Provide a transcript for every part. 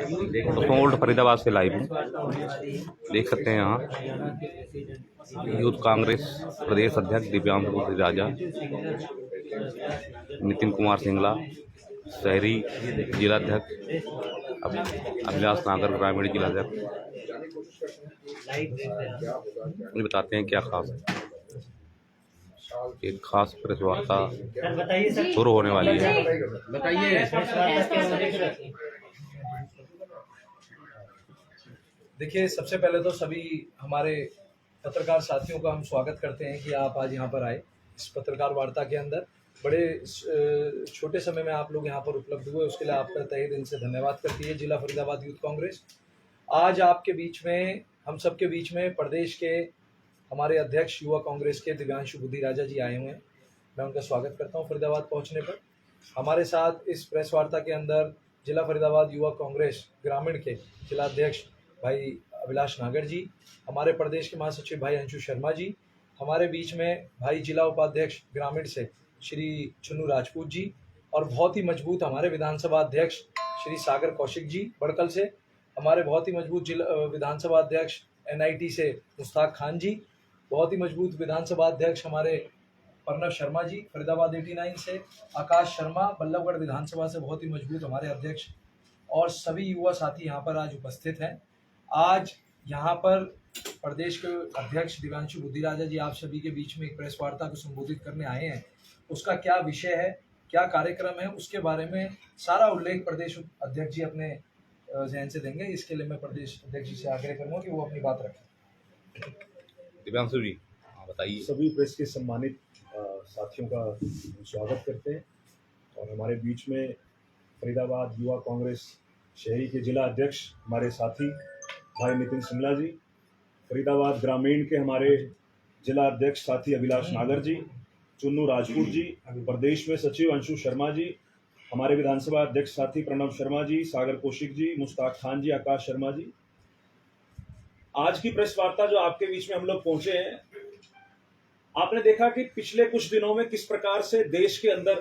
दोस्तों ओल्ड फरीदाबाद से लाइव हूँ। देख सकते हैं यहाँ यूथ कांग्रेस प्रदेश अध्यक्ष दिव्यांशु राजा, नितिन कुमार सिंगला शहरी जिलाध्यक्ष, अभिलाष नागर ग्रामीण जिलाध्यक्ष। ये बताते हैं क्या खास है। एक खास प्रेस वार्ता शुरू होने वाली है। बताइए। देखिए, सबसे पहले तो सभी हमारे पत्रकार साथियों का हम स्वागत करते हैं कि आप आज यहाँ पर आए। इस पत्रकार वार्ता के अंदर बड़े छोटे समय में आप लोग यहाँ पर उपलब्ध हुए, उसके लिए आपका तहे दिल से धन्यवाद करती है जिला फरीदाबाद यूथ कांग्रेस। आज आपके बीच में, हम सबके बीच में प्रदेश के हमारे अध्यक्ष युवा कांग्रेस के दिव्यांशु राजा जी आए हुए हैं। मैं उनका स्वागत करता हूँ फरीदाबाद पहुँचने पर। हमारे साथ इस प्रेस वार्ता के अंदर जिला फरीदाबाद युवा कांग्रेस ग्रामीण के जिलाध्यक्ष भाई अभिलाष नागर जी, हमारे प्रदेश के महासचिव भाई अंशु शर्मा जी, हमारे बीच में भाई जिला उपाध्यक्ष ग्रामीण से श्री चुन्नू राजपूत जी, और बहुत ही मजबूत हमारे विधानसभा अध्यक्ष श्री सागर कौशिक जी बड़कल से, हमारे बहुत ही मजबूत जिला विधानसभा अध्यक्ष NIT से मुस्ताक खान जी, बहुत ही मजबूत विधानसभा अध्यक्ष हमारे प्रणव शर्मा जी फरीदाबाद 89 से, आकाश शर्मा बल्लभगढ़ विधानसभा से बहुत ही मजबूत हमारे अध्यक्ष, और सभी युवा साथी यहाँ पर आज उपस्थित हैं। आज यहाँ पर प्रदेश के अध्यक्ष दिव्यांशु राजा जी आप सभी के बीच में एक प्रेस वार्ता को संबोधित करने आए हैं। उसका क्या विषय है, क्या कार्यक्रम है, उसके बारे में सारा उल्लेख प्रदेश अध्यक्ष जी अपने जहन से देंगे। इसके लिए मैं प्रदेश अध्यक्ष जी से आग्रह करूँगा कि वो अपनी बात रखें। दिव्यांशु जी बताइए। सभी प्रेस के सम्मानित साथियों का स्वागत करते हैं, और हमारे बीच में फरीदाबाद युवा कांग्रेस शहरी के जिला अध्यक्ष हमारे साथी भाई नितिन सिंगला जी, फरीदाबाद ग्रामीण के हमारे जिला अध्यक्ष साथी अभिलाष नागर जी, चुन्नू राजपूत जी, प्रदेश में सचिव अंशु शर्मा जी, हमारे विधानसभा अध्यक्ष साथी प्रणव शर्मा जी, सागर कौशिक जी, मुस्ताक खान जी, आकाश शर्मा जी। आज की प्रेस वार्ता जो आपके बीच में हम लोग पहुंचे हैं, आपने देखा कि पिछले कुछ दिनों में किस प्रकार से देश के अंदर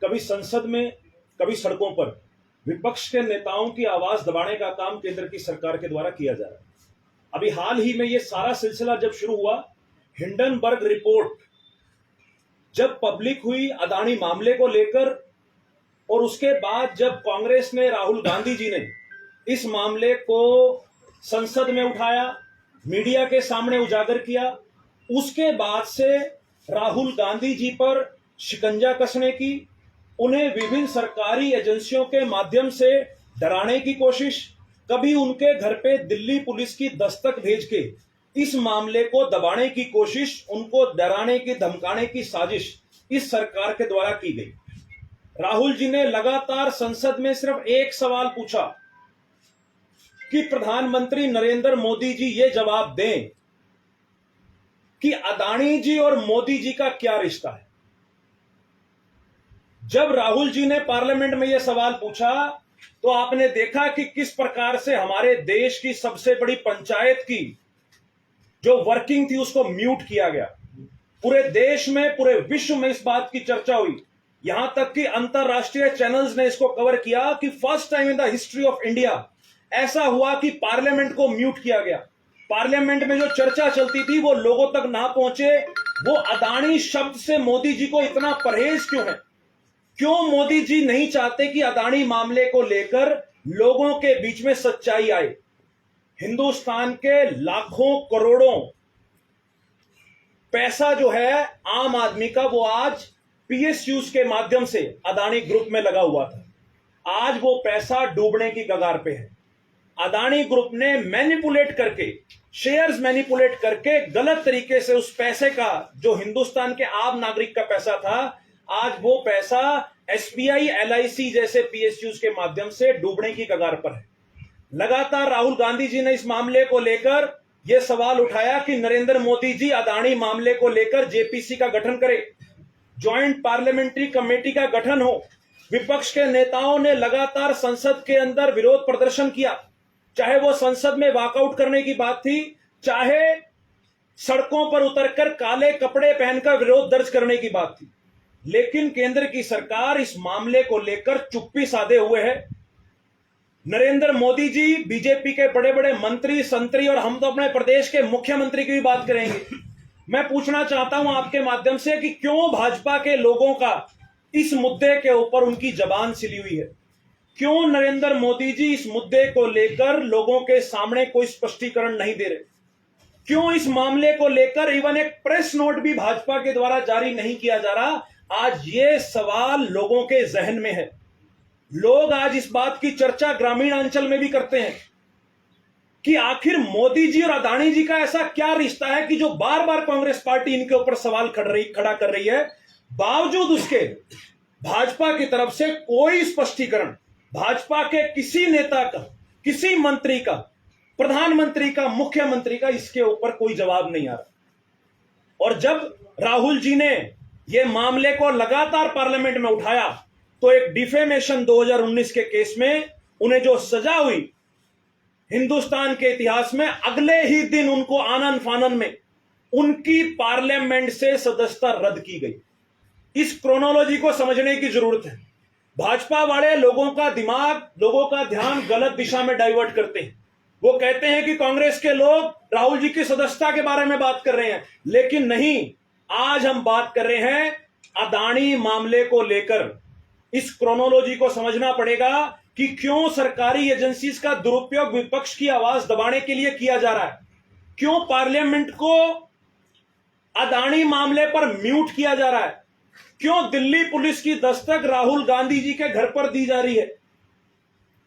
कभी संसद में, कभी सड़कों पर विपक्ष के नेताओं की आवाज दबाने का काम केंद्र की सरकार के द्वारा किया जा रहा है। अभी हाल ही में ये सारा सिलसिला जब शुरू हुआ, हिंडनबर्ग रिपोर्ट जब पब्लिक हुई अदानी मामले को लेकर, और उसके बाद जब कांग्रेस ने, राहुल गांधी जी ने इस मामले को संसद में उठाया, मीडिया के सामने उजागर किया, उसके बाद से राहुल गांधी जी पर शिकंजा कसने की, उन्हें विभिन्न सरकारी एजेंसियों के माध्यम से डराने की कोशिश, कभी उनके घर पे दिल्ली पुलिस की दस्तक भेज के इस मामले को दबाने की कोशिश, उनको डराने की, धमकाने की साजिश इस सरकार के द्वारा की गई। राहुल जी ने लगातार संसद में सिर्फ एक सवाल पूछा कि प्रधानमंत्री नरेंद्र मोदी जी ये जवाब दें कि अदानी जी और मोदी जी का क्या रिश्ता है। जब राहुल जी ने पार्लियामेंट में यह सवाल पूछा तो आपने देखा कि किस प्रकार से हमारे देश की सबसे बड़ी पंचायत की जो वर्किंग थी उसको म्यूट किया गया। पूरे देश में, पूरे विश्व में इस बात की चर्चा हुई, यहां तक कि अंतरराष्ट्रीय चैनल्स ने इसको कवर किया कि first time in the history of India ऐसा हुआ कि पार्लियामेंट को म्यूट किया गया। पार्लियामेंट में जो चर्चा चलती थी वो लोगों तक ना पहुंचे। वो अदानी शब्द से मोदी जी को इतना परहेज क्यों है? क्यों मोदी जी नहीं चाहते कि अदानी मामले को लेकर लोगों के बीच में सच्चाई आए? हिंदुस्तान के लाखों करोड़ों पैसा जो है आम आदमी का, वो आज PSUs के माध्यम से अदानी ग्रुप में लगा हुआ था। आज वो पैसा डूबने की कगार पे है। अदानी ग्रुप ने मैनिपुलेट करके, शेयर्स मैनिपुलेट करके गलत तरीके से उस पैसे का, जो हिंदुस्तान के आम नागरिक का पैसा था, आज वो पैसा SBI, LIC जैसे PSUs के माध्यम से डूबने की कगार पर है। लगातार राहुल गांधी जी ने इस मामले को लेकर यह सवाल उठाया कि नरेंद्र मोदी जी अदानी मामले को लेकर JPC का गठन करें, ज्वाइंट पार्लियामेंट्री कमेटी का गठन हो। विपक्ष के नेताओं ने लगातार संसद के अंदर विरोध प्रदर्शन किया, चाहे वो संसद में वॉकआउट करने की बात थी, चाहे सड़कों पर उतरकर काले कपड़े पहनकर विरोध दर्ज करने की बात थी। लेकिन केंद्र की सरकार इस मामले को लेकर चुप्पी साधे हुए है। नरेंद्र मोदी जी, बीजेपी के बड़े बड़े मंत्री संतरी, और हम तो अपने प्रदेश के मुख्यमंत्री की भी बात करेंगे। मैं पूछना चाहता हूं आपके माध्यम से कि क्यों भाजपा के लोगों का इस मुद्दे के ऊपर उनकी जबान सिली हुई है? क्यों नरेंद्र मोदी जी इस मुद्दे को लेकर लोगों के सामने कोई स्पष्टीकरण नहीं दे रहे? क्यों इस मामले को लेकर इवन एक प्रेस नोट भी भाजपा के द्वारा जारी नहीं किया जा रहा? आज ये सवाल लोगों के जहन में है। लोग आज इस बात की चर्चा ग्रामीण अंचल में भी करते हैं कि आखिर मोदी जी और अदानी जी का ऐसा क्या रिश्ता है कि जो बार बार कांग्रेस पार्टी इनके ऊपर सवाल खड़ा कर रही है, बावजूद उसके भाजपा की तरफ से कोई स्पष्टीकरण, भाजपा के किसी नेता का, किसी मंत्री का, प्रधानमंत्री का, मुख्यमंत्री का इसके ऊपर कोई जवाब नहीं आ रहा। और जब राहुल जी ने यह मामले को लगातार पार्लियामेंट में उठाया तो एक डिफेमेशन 2019 के केस में उन्हें जो सजा हुई हिंदुस्तान के इतिहास में, अगले ही दिन उनको आनन फानन में उनकी पार्लियामेंट से सदस्यता रद्द की गई। इस क्रोनोलॉजी को समझने की जरूरत है। भाजपा वाले लोगों का दिमाग, लोगों का ध्यान गलत दिशा में डाइवर्ट करते हैं। वो कहते हैं कि कांग्रेस के लोग राहुल जी की सदस्यता के बारे में बात कर रहे हैं, लेकिन नहीं, आज हम बात कर रहे हैं अदानी मामले को लेकर। इस क्रोनोलॉजी को समझना पड़ेगा कि क्यों सरकारी एजेंसीज का दुरुपयोग विपक्ष की आवाज दबाने के लिए किया जा रहा है, क्यों पार्लियामेंट को अदानी मामले पर म्यूट किया जा रहा है, क्यों दिल्ली पुलिस की दस्तक राहुल गांधी जी के घर पर दी जा रही है,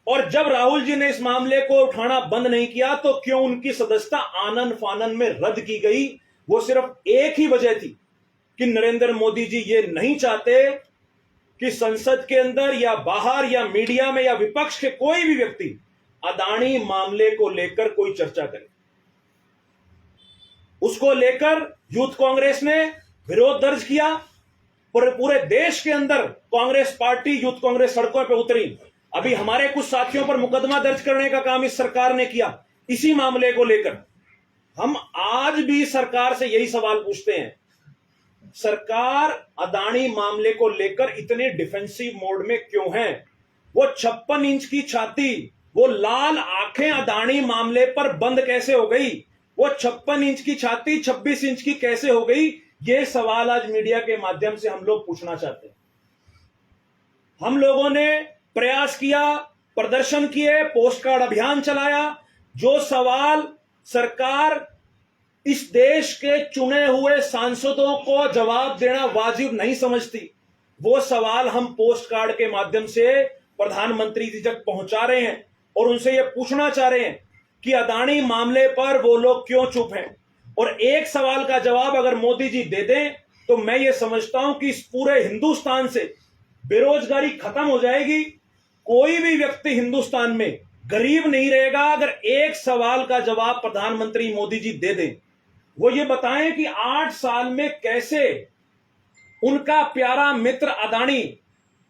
और जब राहुल जी ने इस मामले को उठाना बंद नहीं किया तो क्यों उनकी सदस्यता आनन फानन में रद्द की गई। वो सिर्फ एक ही वजह थी कि नरेंद्र मोदी जी ये नहीं चाहते कि संसद के अंदर या बाहर या मीडिया में या विपक्ष के कोई भी व्यक्ति अदानी मामले को लेकर कोई चर्चा करे। उसको लेकर यूथ कांग्रेस ने विरोध दर्ज किया, और पूरे देश के अंदर कांग्रेस पार्टी, यूथ कांग्रेस सड़कों पर उतरी। अभी हमारे कुछ साथियों पर मुकदमा दर्ज करने का काम इस सरकार ने किया इसी मामले को लेकर। हम आज भी सरकार से यही सवाल पूछते हैं, सरकार अदानी मामले को लेकर इतने डिफेंसिव मोड में क्यों है? वो 56 इंच की छाती, वो लाल आंखें अदानी मामले पर बंद कैसे हो गई? वो 56 इंच की छाती 26 इंच की कैसे हो गई? ये सवाल आज मीडिया के माध्यम से हम लोग पूछना चाहते हैं। हम लोगों ने प्रयास किया, प्रदर्शन किए, पोस्ट कार्ड अभियान चलाया। जो सवाल सरकार इस देश के चुने हुए सांसदों को जवाब देना वाजिब नहीं समझती, वो सवाल हम पोस्ट कार्ड के माध्यम से प्रधानमंत्री जी तक पहुंचा रहे हैं और उनसे ये पूछना चाह रहे हैं कि अदानी मामले पर वो लोग क्यों चुप हैं। और एक सवाल का जवाब अगर मोदी जी दे दें तो मैं ये समझता हूं कि इस पूरे हिंदुस्तान से बेरोजगारी खत्म हो जाएगी। कोई भी व्यक्ति हिंदुस्तान में गरीब नहीं रहेगा अगर एक सवाल का जवाब प्रधानमंत्री मोदी जी दे दें। वो ये बताएं कि 8 साल में कैसे उनका प्यारा मित्र अदानी,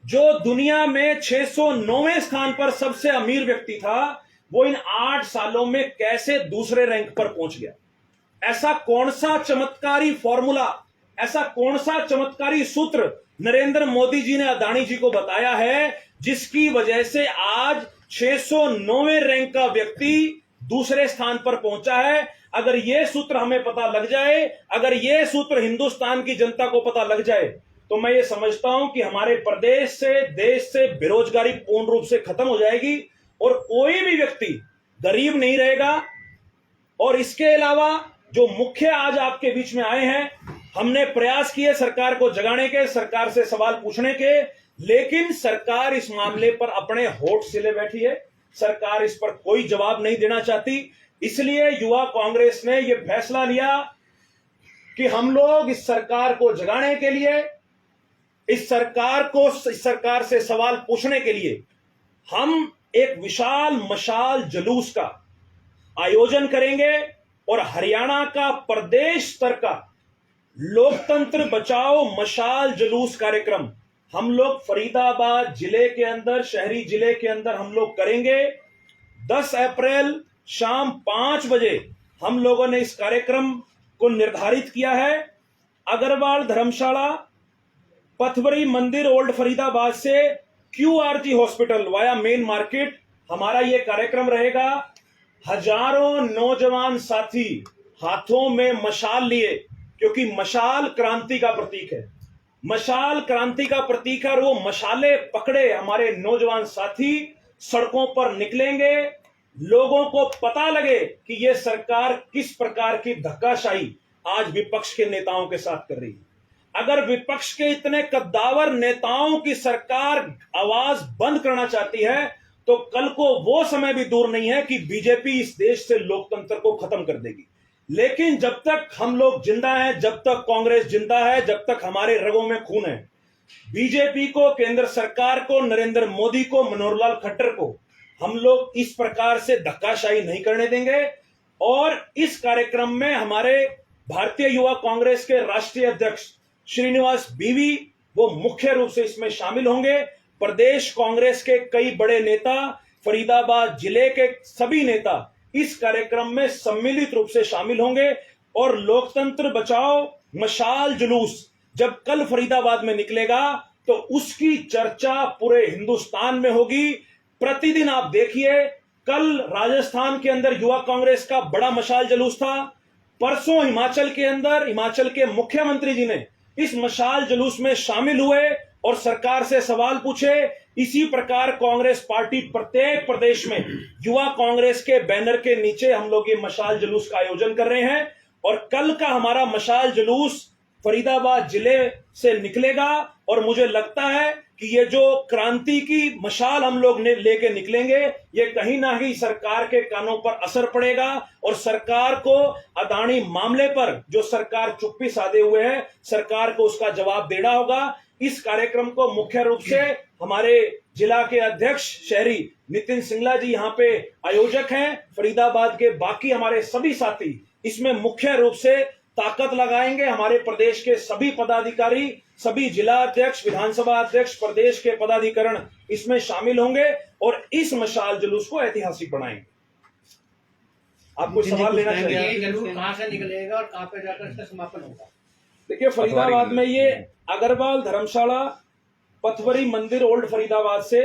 जो दुनिया में 609वें स्थान पर सबसे अमीर व्यक्ति था, वो इन 8 सालों में कैसे दूसरे रैंक पर पहुंच गया। ऐसा कौन सा चमत्कारी फॉर्मूला, ऐसा कौन सा चमत्कारी सूत्र नरेंद्र मोदी जी ने अदानी जी को बताया है जिसकी वजह से आज 609वें रैंक का व्यक्ति दूसरे स्थान पर पहुंचा है। अगर यह सूत्र हमें पता लग जाए, अगर यह सूत्र हिंदुस्तान की जनता को पता लग जाए, तो मैं ये समझता हूं कि हमारे प्रदेश से, देश से बेरोजगारी पूर्ण रूप से खत्म हो जाएगी और कोई भी व्यक्ति गरीब नहीं रहेगा। और इसके अलावा जो मुख्य आज आपके बीच में आए हैं, हमने प्रयास किए सरकार को जगाने के, सरकार से सवाल पूछने के, लेकिन सरकार इस मामले पर अपने होठ सिले बैठी है। सरकार इस पर कोई जवाब नहीं देना चाहती। इसलिए युवा कांग्रेस ने यह फैसला लिया कि हम लोग इस सरकार को जगाने के लिए, इस सरकार से सवाल पूछने के लिए हम एक विशाल मशाल जुलूस का आयोजन करेंगे और हरियाणा का प्रदेश स्तर का लोकतंत्र बचाओ मशाल जुलूस कार्यक्रम हम लोग फरीदाबाद जिले के अंदर, शहरी जिले के अंदर हम लोग करेंगे। 10 अप्रैल शाम 5 बजे हम लोगों ने इस कार्यक्रम को निर्धारित किया है। अग्रवाल धर्मशाला, पथवरी मंदिर, ओल्ड फरीदाबाद से QRG hospital via main market हमारा ये कार्यक्रम रहेगा। हजारों नौजवान साथी हाथों में मशाल लिए, क्योंकि मशाल क्रांति का प्रतीक है। मशाल क्रांति का प्रतीक है और वो मशाले पकड़े हमारे नौजवान साथी सड़कों पर निकलेंगे। लोगों को पता लगे कि ये सरकार किस प्रकार की धक्काशाही आज विपक्ष के नेताओं के साथ कर रही है। अगर विपक्ष के इतने कद्दावर नेताओं की सरकार आवाज बंद करना चाहती है, तो कल को वो समय भी दूर नहीं है कि बीजेपी इस देश से लोकतंत्र को खत्म कर देगी। लेकिन जब तक हम लोग जिंदा हैं, जब तक कांग्रेस जिंदा है, जब तक हमारे रगों में खून है, बीजेपी को, केंद्र सरकार को, नरेंद्र मोदी को, मनोहर लाल खट्टर को हम लोग इस प्रकार से धक्काशाही नहीं करने देंगे। और इस कार्यक्रम में हमारे भारतीय युवा कांग्रेस के राष्ट्रीय अध्यक्ष श्रीनिवास बीवी वो मुख्य रूप से इसमें शामिल होंगे। प्रदेश कांग्रेस के कई बड़े नेता, फरीदाबाद जिले के सभी नेता इस कार्यक्रम में सम्मिलित रूप से शामिल होंगे। और लोकतंत्र बचाओ मशाल जुलूस जब कल फरीदाबाद में निकलेगा तो उसकी चर्चा पूरे हिंदुस्तान में होगी। प्रतिदिन आप देखिए, कल राजस्थान के अंदर युवा कांग्रेस का बड़ा मशाल जुलूस था, परसों हिमाचल के अंदर हिमाचल के मुख्यमंत्री जी ने इस मशाल जुलूस में शामिल हुए और सरकार से सवाल पूछे। इसी प्रकार कांग्रेस पार्टी प्रत्येक प्रदेश में युवा कांग्रेस के बैनर के नीचे हम लोग ये मशाल जुलूस का आयोजन कर रहे हैं। और कल का हमारा मशाल जुलूस फरीदाबाद जिले से निकलेगा और मुझे लगता है कि ये जो क्रांति की मशाल हम लोग लेके निकलेंगे, ये कहीं ना कहीं सरकार के कानों पर असर पड़ेगा और सरकार को अदानी मामले पर जो सरकार चुप्पी साधे हुए है, सरकार को उसका जवाब देना होगा। इस कार्यक्रम को मुख्य रूप से हमारे जिला के अध्यक्ष शहरी नितिन सिंगला जी यहाँ पे आयोजक हैं। फरीदाबाद के बाकी हमारे सभी साथी इसमें मुख्य रूप से ताकत लगाएंगे। हमारे प्रदेश के सभी पदाधिकारी, सभी जिला अध्यक्ष, विधानसभा अध्यक्ष, प्रदेश के पदाधिकरण इसमें शामिल होंगे और इस मशाल जुलूस को ऐतिहासिक बनाएंगे। आप कोई सवाल लेना चाहिए? ये जरूर कहाँ से निकलेगा और कहाँ पे जाकर इसका समापन होगा? देखिए, फरीदाबाद में ये अग्रवाल धर्मशाला, पथवरी मंदिर, ओल्ड फरीदाबाद से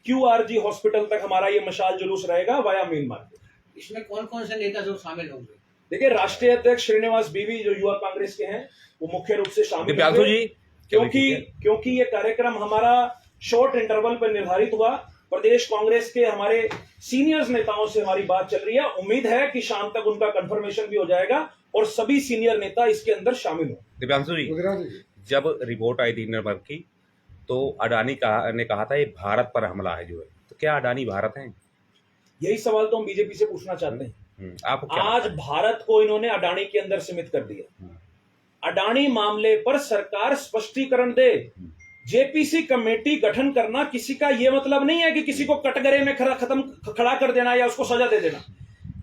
QRG हॉस्पिटल तक हमारा ये मशाल जुलूस रहेगा वाया मेन मार्केट। इसमें कौन कौन से नेता जो शामिल होंगे? देखिए, राष्ट्रीय अध्यक्ष श्रीनिवास बीवी जो युवा कांग्रेस के हैं वो मुख्य रूप से शामिल दिव्यांशु होंगे। जी, क्योंकि ये कार्यक्रम हमारा शॉर्ट इंटरवल पर निर्धारित हुआ। प्रदेश कांग्रेस के हमारे सीनियर्स नेताओं से हमारी बात चल रही है। उम्मीद है कि शाम तक उनका कंफर्मेशन भी हो जाएगा और सभी सीनियर नेता इसके अंदर शामिल हो। दिव्यांशु जी, जब रिपोर्ट आई थी निर्मल की, तो अडानी ने कहा था ये भारत पर हमला है जो है, तो क्या अडानी भारत है? यही सवाल तो हम बीजेपी से पूछना चाहते हैं। आपको क्या आज भारत को इन्होंने अडानी के अंदर सीमित कर दिया। अडानी मामले पर सरकार स्पष्टीकरण दे। जेपीसी कमेटी गठन करना किसी का यह मतलब नहीं है कि किसी को कटघरे में खड़ा कर देना या उसको सजा दे देना।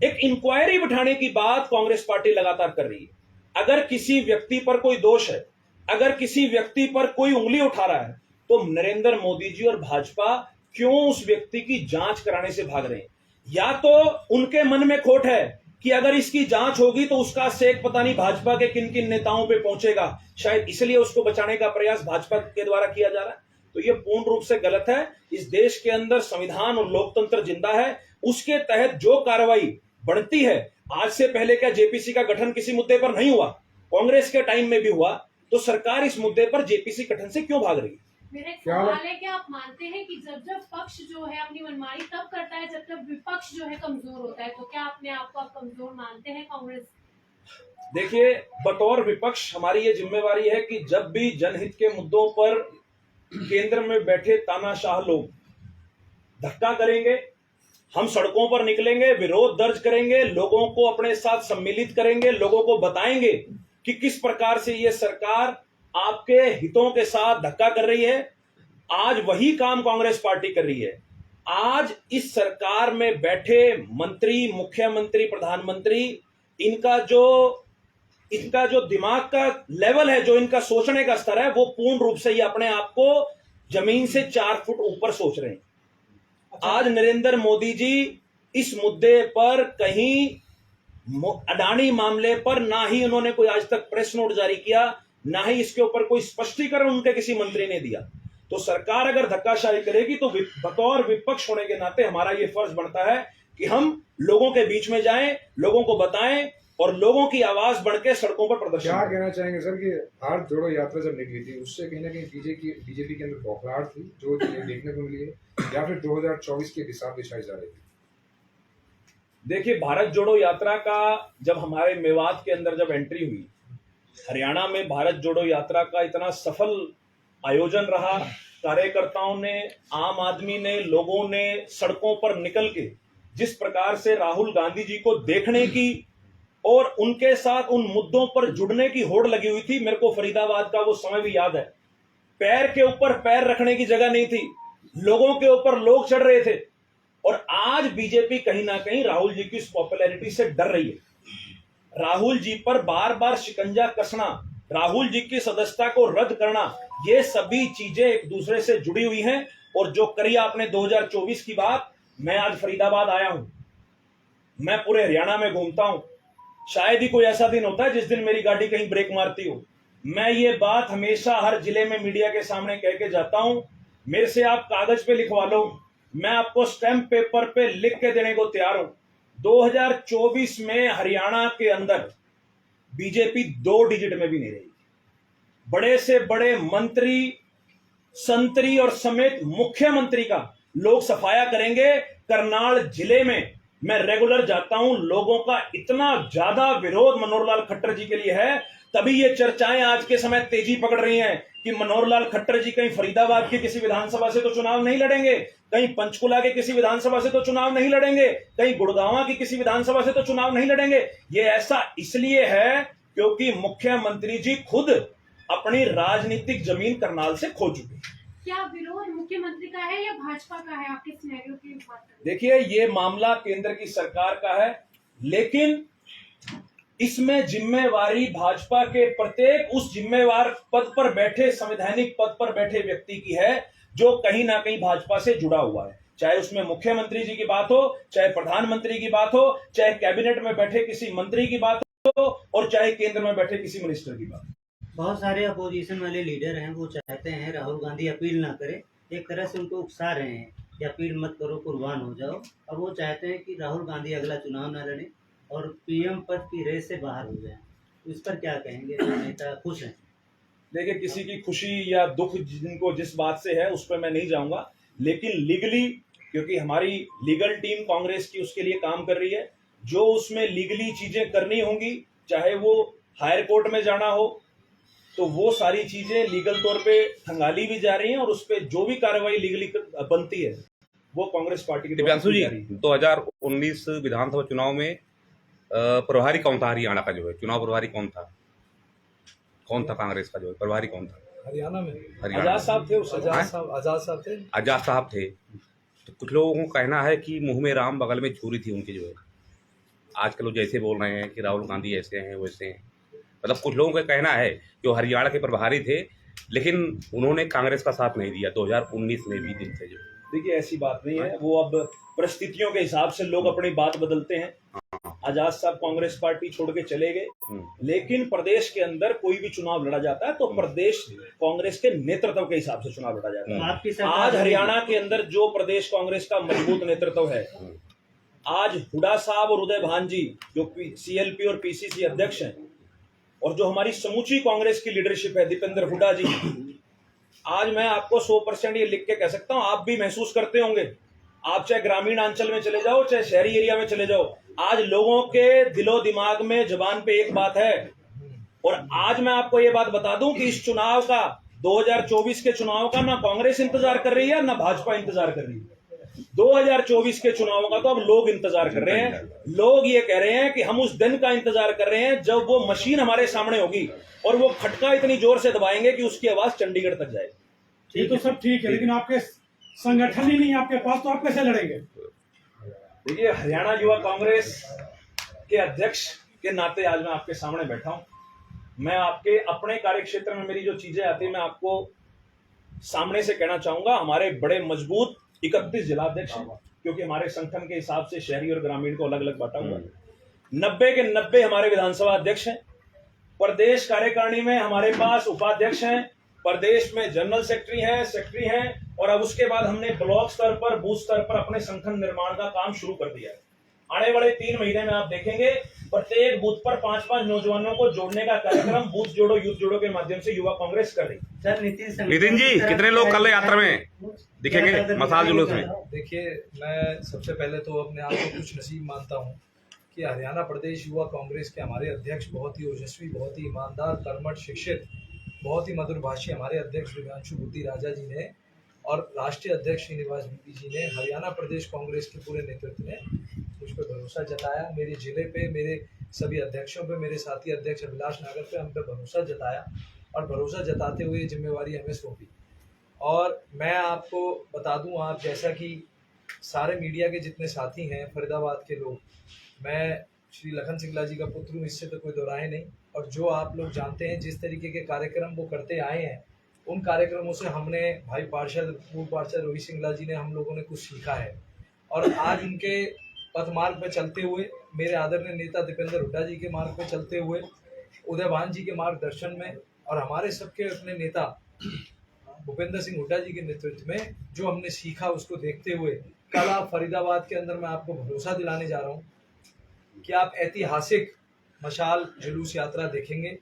एक इंक्वायरी बिठाने की बात कांग्रेस पार्टी लगातार कर रही है। अगर किसी व्यक्ति पर कोई दोष है, अगर किसी व्यक्ति पर कोई उंगली उठा रहा है, तो नरेंद्र मोदी जी और भाजपा क्यों उस व्यक्ति की जांच कराने से भाग रहे हैं? या तो उनके मन में खोट है कि अगर इसकी जांच होगी तो उसका सेक पता नहीं भाजपा के किन किन नेताओं पे पहुंचेगा, शायद इसलिए उसको बचाने का प्रयास भाजपा के द्वारा किया जा रहा है। तो यह पूर्ण रूप से गलत है। इस देश के अंदर संविधान और लोकतंत्र जिंदा है, उसके तहत जो कार्रवाई बढ़ती है। आज से पहले क्या जेपीसी का गठन किसी मुद्दे पर नहीं हुआ? कांग्रेस के टाइम में भी हुआ। तो सरकार इस मुद्दे पर जेपीसी गठन से क्यों भाग रही है? मेरा एक सवाल है कि आप मानते हैं कि जब जब पक्ष जो है अपनी मनमानी तब करता है जब जब विपक्ष जो है कमजोर होता है, तो क्या अपने आप को आप कमजोर मानते हैं कांग्रेस? देखिए, बतौर विपक्ष हमारी ये जिम्मेवारी है कि जब भी जनहित के मुद्दों पर केंद्र में बैठे तानाशाह लोग धक्का करेंगे, हम सड़कों पर निकलेंगे, विरोध दर्ज करेंगे, लोगों को अपने साथ सम्मिलित करेंगे, लोगों को बताएंगे कि किस प्रकार से ये सरकार आपके हितों के साथ धक्का कर रही है। आज वही काम कांग्रेस पार्टी कर रही है। आज इस सरकार में बैठे मंत्री, मुख्यमंत्री, प्रधानमंत्री, इनका जो दिमाग का लेवल है, जो इनका सोचने का स्तर है, वो पूर्ण रूप से ये अपने आप को जमीन से 4 फुट ऊपर सोच रहे हैं। आज नरेंद्र मोदी जी इस मुद्दे पर कहीं अडानी मामले पर ना ही उन्होंने कोई आज तक प्रेस नोट जारी किया, ना ही इसके ऊपर कोई स्पष्टीकरण उनके किसी मंत्री ने दिया। तो सरकार अगर धक्काशाही करेगी तो बतौर विपक्ष होने के नाते हमारा ये फर्ज बनता है कि हम लोगों के बीच में जाएं, लोगों को बताएं और लोगों की आवाज बढ़ के सड़कों पर प्रदर्शन क्या करें। कहना चाहेंगे सर कि भारत जोड़ो यात्रा जब निकली थी उससे कहीं ना कहीं बीजेपी के अंदर बौखलाहट थी जो देखने को मिली है, या फिर 2024 के हिसाब दिशाई जा रही थी? देखिए, भारत जोड़ो यात्रा का जब हमारे मेवात के अंदर जब एंट्री हुई, हरियाणा में भारत जोड़ो यात्रा का इतना सफल आयोजन रहा, कार्यकर्ताओं ने, आम आदमी ने, लोगों ने सड़कों पर निकल के जिस प्रकार से राहुल गांधी जी को देखने की और उनके साथ उन मुद्दों पर जुड़ने की होड़ लगी हुई थी। मेरे को फरीदाबाद का वो समय भी याद है। पैर के ऊपर पैर रखने की जगह नहीं थी, लोगों के ऊपर लोग चढ़ रहे थे। और आज बीजेपी कहीं ना कहीं राहुल जी की इस पॉपुलैरिटी से डर रही है। राहुल जी पर बार बार शिकंजा कसना, राहुल जी की सदस्यता को रद्द करना, ये सभी चीजें एक दूसरे से जुड़ी हुई हैं। और जो करी आपने 2024 की बात, मैं आज फरीदाबाद आया हूं, मैं पूरे हरियाणा में घूमता हूं, शायद ही कोई ऐसा दिन होता है जिस दिन मेरी गाड़ी कहीं ब्रेक मारती हो। मैं ये बात हमेशा हर जिले में मीडिया के सामने कह के जाता हूं। मेरे से आप कागज पे लिखवा लो, मैं आपको स्टैंप पेपर पे लिख के देने को तैयार हूं। 2024 में हरियाणा के अंदर बीजेपी 2 डिजिट में भी नहीं रहेगी। बड़े से बड़े मंत्री, संतरी और समेत मुख्यमंत्री का लोग सफाया करेंगे। करनाल जिले में मैं रेगुलर जाता हूं, लोगों का इतना ज्यादा विरोध मनोहर लाल खट्टर जी के लिए है, तभी ये चर्चाएं आज के समय तेजी पकड़ रही हैं कि मनोहर लाल खट्टर जी कहीं फरीदाबाद की किसी विधानसभा से तो चुनाव नहीं लड़ेंगे, कहीं पंचकुला के किसी विधानसभा से तो चुनाव नहीं लड़ेंगे, कहीं गुड़गांव की किसी विधानसभा से तो चुनाव नहीं लड़ेंगे। ये ऐसा इसलिए है क्योंकि मुख्यमंत्री जी खुद अपनी राजनीतिक जमीन करनाल से खो चुके हैं। क्या विरोध मुख्यमंत्री का है या भाजपा का है? आपके सिनेरियो की बात करें। देखिए, ये मामला केंद्र की सरकार का है, लेकिन इसमें जिम्मेवारी भाजपा के प्रत्येक उस जिम्मेवार पद पर बैठे, संवैधानिक पद पर बैठे व्यक्ति की है जो कहीं ना कहीं भाजपा से जुड़ा हुआ है। चाहे उसमें मुख्यमंत्री जी की बात हो, चाहे प्रधानमंत्री की बात हो, चाहे कैबिनेट में बैठे किसी मंत्री की बात हो, और चाहे केंद्र में बैठे किसी मिनिस्टर की बात हो। बहुत सारे अपोजिशन वाले लीडर हैं, वो चाहते हैं राहुल गांधी अपील ना करे, एक तरह से उनको उकसा रहे हैं कि अपील मत करो, कुर्बान हो जाओ। और वो चाहते हैं कि राहुल गांधी अगला चुनाव ना लड़े और पीएम पद की रेस से बाहर हो जाए। इस पर क्या कहेंगे? जो नेता खुश हैं। देखिए, किसी की खुशी या दुख जिनको जिस बात से है उस पर मैं नहीं जाऊंगा, लेकिन लीगली, क्योंकि हमारी लीगल टीम कांग्रेस की उसके लिए काम कर रही है, जो उसमें लीगली चीजें करनी होंगी, चाहे वो हायर कोर्ट में जाना हो, तो वो सारी चीजें लीगल तौर पे खंगाली भी जा रही हैं और उस पर जो भी कार्रवाई लीगली बनती है वो कांग्रेस पार्टी की दिव्यांशु जी, 2019 विधानसभा चुनाव में प्रभारी कौन था? हरियाणा का जो है चुनाव प्रभारी कौन था कांग्रेस का जो है प्रभारी कौन था हरियाणा में? हरियाणा आजाद साहब थे, आजाद साहब थे। आजाद साहब थे। तो कुछ लोगों का कहना है कि मुंह में राम बगल में छुरी थी उनकी जो है। आजकल लोग जैसे बोल रहे हैं कि राहुल गांधी ऐसे हैं वैसे हैं, मतलब कुछ लोगों का कहना है जो हरियाणा के प्रभारी थे, लेकिन उन्होंने कांग्रेस का साथ नहीं दिया 2019 में भी दिन से जो। देखिए, ऐसी बात नहीं है, वो अब परिस्थितियों के हिसाब से लोग अपनी बात बदलते हैं। आजाद साहब कांग्रेस पार्टी छोड़ के चले गए, लेकिन प्रदेश के अंदर कोई भी चुनाव लड़ा जाता है तो प्रदेश कांग्रेस के नेतृत्व के हिसाब से चुनाव लड़ा जाता है। आज हरियाणा के अंदर जो प्रदेश कांग्रेस का मजबूत नेतृत्व है, आज हुडा साहब और उदय भान जी जो CLP और PCC अध्यक्ष हैं, और जो हमारी समूची कांग्रेस की लीडरशिप है, दीपेंद्र हुडा जी, आज मैं आपको 100% ये लिख के कह सकता हूं, आप भी महसूस करते होंगे, आप चाहे ग्रामीण अंचल में चले जाओ, चाहे शहरी एरिया में चले जाओ, आज लोगों के दिलो दिमाग में जबान पे एक बात है। और आज मैं आपको ये बात बता दूं कि इस चुनाव का, 2024 के चुनाव का, ना कांग्रेस इंतजार कर रही है ना भाजपा इंतजार कर रही है। 2024 के चुनाव का तो अब लोग इंतजार कर रहे हैं। लोग ये कह रहे हैं कि हम उस दिन का इंतजार कर रहे हैं जब वो मशीन हमारे सामने होगी और वो खटका इतनी जोर से दबाएंगे कि उसकी आवाज चंडीगढ़ तक जाएगी। ये तो सब ठीक है, लेकिन आपके संगठन ही नहीं आपके पास, तो आप कैसे लड़ेंगे? देखिए, हरियाणा युवा कांग्रेस के अध्यक्ष के नाते आज मैं आपके सामने बैठा हूं। मैं आपके अपने कार्यक्षेत्र में मेरी जो चीजें आती है मैं आपको सामने से कहना चाहूंगा। हमारे बड़े मजबूत 31 जिलाध्यक्ष हैं, क्योंकि हमारे संगठन के हिसाब से शहरी और ग्रामीण को अलग अलग बांटा हुआ है। 90 के 90 हमारे विधानसभा अध्यक्ष हैं। प्रदेश कार्यकारिणी में हमारे पास उपाध्यक्ष हैं, प्रदेश में जनरल सेक्रेटरी हैं और अब उसके बाद हमने ब्लॉक स्तर पर, बूथ स्तर पर अपने संगठन निर्माण का काम शुरू कर दिया है। आने वाले 3 महीने में आप देखेंगे प्रत्येक बूथ पर 5-5 नौजवानों को जोड़ने का कार्यक्रम बूथ जोड़ो यूथ जोड़ो के माध्यम से युवा कांग्रेस कर रही। सर नितिन जी, कितने लोग कल यात्रा में दिखेंगे मसाल जुलूस में? देखिए, मैं सबसे पहले तो अपने आप को कुछ नसीब मानता हूँ कि हरियाणा प्रदेश युवा कांग्रेस के हमारे अध्यक्ष बहुत ही ओजस्वी, बहुत ही ईमानदार, कर्मठ, शिक्षित, बहुत ही मधुरभाषी हमारे अध्यक्ष दिव्यांशु बुद्धि राजा जी ने और राष्ट्रीय अध्यक्ष श्रीनिवास बीबी जी ने, हरियाणा प्रदेश कांग्रेस के पूरे नेतृत्व ने मुझ पर भरोसा जताया। मेरे जिले पे, मेरे सभी अध्यक्षों पे, मेरे साथी अध्यक्ष अभिलाष नागर पे हम पे भरोसा जताया और भरोसा जताते हुए जिम्मेवारी हमें सौंपी। और मैं आपको बता दूं, आप जैसा कि सारे मीडिया के जितने साथी हैं फरीदाबाद के लोग, मैं श्री लखन सिंगला जी का पुत्र हूँ, इससे तो कोई दो राय नहीं। और जो आप लोग जानते हैं जिस तरीके के कार्यक्रम वो करते आए हैं, उन कार्यक्रमों से हमने भाई पार्षद, पूर्व पार्षद रोहित सिंगला जी ने, हम लोगों ने कुछ सीखा है। और आज उनके पथमार्ग पर चलते हुए, मेरे आदरणीय नेता दीपेंद्र हुड्डा जी के मार्ग पर चलते हुए, उदयभान जी के मार्गदर्शन में और हमारे सबके अपने नेता भूपेंद्र सिंह हुड्डा जी के नेतृत्व में जो हमने सीखा, उसको देखते हुए कल आप फरीदाबाद के अंदर मैं आपको भरोसा दिलाने जा रहा हूँ कि आप ऐतिहासिक मशाल जुलूस यात्रा देखेंगे।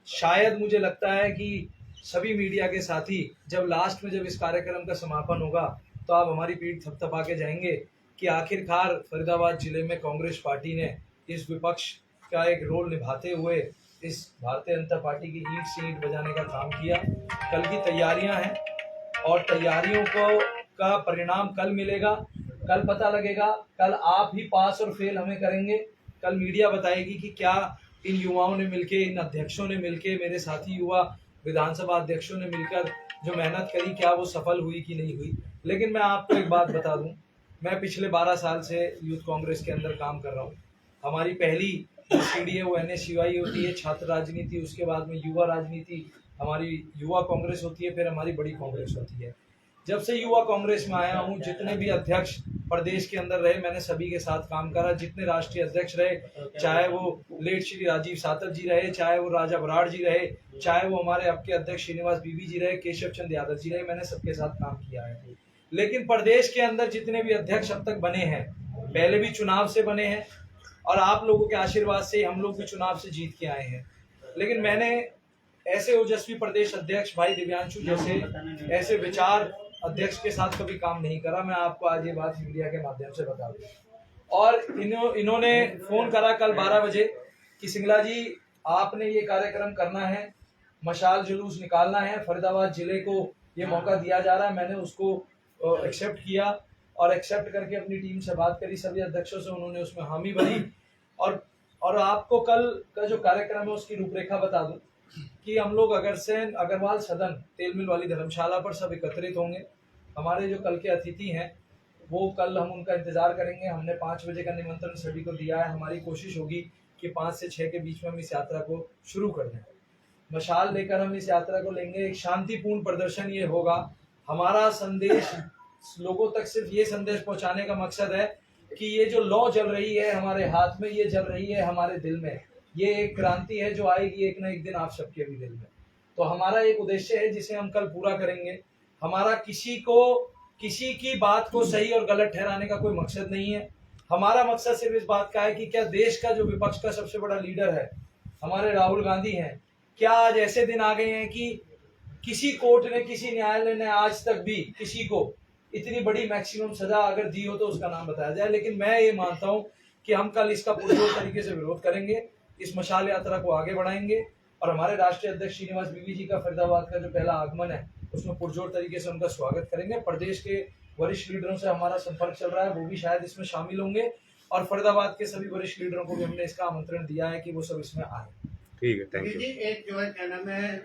शायद मुझे लगता है कि सभी मीडिया के साथी जब लास्ट में जब इस कार्यक्रम का समापन होगा तो आप हमारी पीठ थपथपा के जाएंगे कि आखिरकार फरीदाबाद जिले में कांग्रेस पार्टी ने इस विपक्ष का एक रोल निभाते हुए इस भारतीय जनता पार्टी की ईंट से ईंट बजाने का काम किया। कल की तैयारियां हैं और तैयारियों का परिणाम कल मिलेगा, कल पता लगेगा। कल आप ही पास और फेल हमें करेंगे। कल मीडिया बताएगी कि क्या इन युवाओं ने मिलके, इन अध्यक्षों ने मिलके, मेरे साथी युवा विधानसभा अध्यक्षों ने मिलकर जो मेहनत करी, क्या वो सफल हुई कि नहीं हुई। लेकिन मैं आपको एक बात बता दूं, मैं पिछले 12 साल से यूथ कांग्रेस के अंदर काम कर रहा हूं। हमारी पहली जो सीढ़ी है वो NSUI होती है, छात्र राजनीति, उसके बाद में युवा राजनीति, हमारी युवा कांग्रेस होती है, फिर हमारी बड़ी कांग्रेस होती है। जब से युवा कांग्रेस में आया हूँ, जितने भी अध्यक्ष प्रदेश के अंदर रहे, मैंने सभी के साथ काम करा। जितने राष्ट्रीय अध्यक्ष रहे, चाहे वो लेट श्री राजीव सातव जी रहे, चाहे वो राजा बराड़ जी रहे, चाहे वो हमारे अब के अध्यक्ष श्रीनिवास बीबी जी रहे, केशव चंद यादव जी रहे, मैंने सबके साथ काम किया है। लेकिन प्रदेश के अंदर जितने भी अध्यक्ष अब तक बने हैं, पहले भी चुनाव से बने हैं और आप लोगों के आशीर्वाद से हम लोग भी चुनाव से जीत के आए हैं। लेकिन मैंने ऐसे ओजस्वी प्रदेश अध्यक्ष भाई दिव्यांशु जैसे ऐसे विचार अध्यक्ष के साथ कभी काम नहीं करा। मैं आपको आज ये बात मीडिया के माध्यम से बता दूं। और इन्होंने फोन करा कल 12 बजे कि सिंगला जी, आपने ये कार्यक्रम करना है, मशाल जुलूस निकालना है, फरीदाबाद जिले को ये मौका दिया जा रहा है। मैंने उसको एक्सेप्ट किया और एक्सेप्ट करके अपनी टीम से बात करी, सभी अध्यक्षों से, उन्होंने उसमें हामी भरी। और आपको कल का जो कार्यक्रम है उसकी रूपरेखा बता दूं कि हम लोग अग्रवाल सदन तेल मिल वाली धर्मशाला पर सब एकत्रित होंगे। हमारे जो कल के अतिथि हैं वो कल हम उनका इंतजार करेंगे। हमने 5 बजे का निमंत्रण सभी को दिया है। हमारी कोशिश होगी कि 5 से 6 के बीच में हम इस यात्रा को शुरू कर दें। मशाल लेकर हम इस यात्रा को लेंगे। एक शांतिपूर्ण प्रदर्शन ये होगा। हमारा संदेश लोगों तक सिर्फ ये संदेश पहुंचाने का मकसद है कि ये जो लौ जल रही है हमारे हाथ में, ये जल रही है हमारे दिल में, ये एक क्रांति है जो आएगी एक ना एक दिन आप सबके भी दिल में। तो हमारा एक उद्देश्य है जिसे हम कल पूरा करेंगे। हमारा किसी की बात को सही और गलत ठहराने का कोई मकसद नहीं है। हमारा मकसद सिर्फ इस बात का है कि क्या देश का जो विपक्ष का सबसे बड़ा लीडर है हमारे राहुल गांधी हैं, क्या आज ऐसे दिन आ गए हैं कि किसी कोर्ट ने, किसी न्यायालय ने आज तक भी किसी को इतनी बड़ी मैक्सिमम सजा अगर दी हो तो उसका नाम बताया जाए। लेकिन मैं ये मानता हूं कि हम कल इसका पुरजोर तरीके से विरोध करेंगे, इस मशाल यात्रा को आगे बढ़ाएंगे और हमारे राष्ट्रीय अध्यक्ष श्रीनिवास बीबी जी का फरीदाबाद का जो पहला आगमन है उसमें पुरजोर तरीके से उनका स्वागत करेंगे। प्रदेश के वरिष्ठ लीडरों से हमारा संपर्क चल रहा है, वो भी शायद इसमें शामिल होंगे और फरीदाबाद के सभी वरिष्ठ लीडरों को भी हमने इसका आमंत्रण दिया है कि वो सब इसमें आए। ठीक है, थैंक यू। एक जो है क्या नाम है